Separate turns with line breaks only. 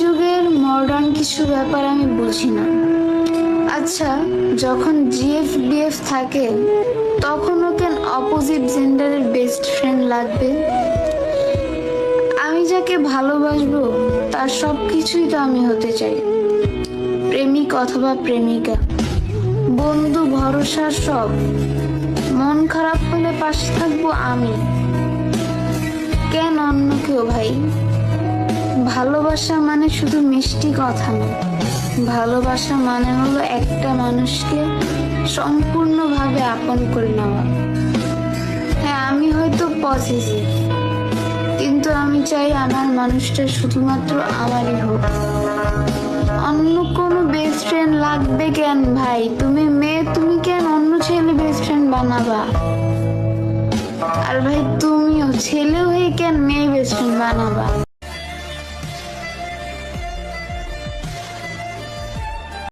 যুগের মডার্ন কিছু ব্যাপার আমি বুঝি না। আচ্ছা, যখন জিএফ বিএফ থাকে তখনও কেন অপোজিট জেন্ডারের বেস্ট ফ্রেন্ড লাগবে? আমি যাকে ভালোবাসবো তার সবকিছুই তো আমি হতে চাই। প্রেমিক অথবা প্রেমিকা, বন্ধু, ভরসা, সব। মন খারাপ হলে পাশে থাকবো আমি, কেন অন্য কেউ? ভাই, ভালোবাসা মানে শুধু মিষ্টি কথা না, ভালোবাসা মানে হলো একটা মানুষকে সম্পূর্ণভাবে আপন করে নেওয়া। হ্যাঁ, আমি হয়তো পজিটিভ, কিন্তু আমি চাই আমার মানুষটা শুধুমাত্র আমারই হোক। অন্য কোনো বেস্ট ফ্রেন্ড লাগবে কেন? ভাই, তুমি মেয়ে, তুমি কেন অন্য ছেলে বেস্ট ফ্রেন্ড বানাবা? আর ভাই, তুমিও ছেলে হয়ে কেন মেয়ে বেস্ট ফ্রেন্ড বানাবা?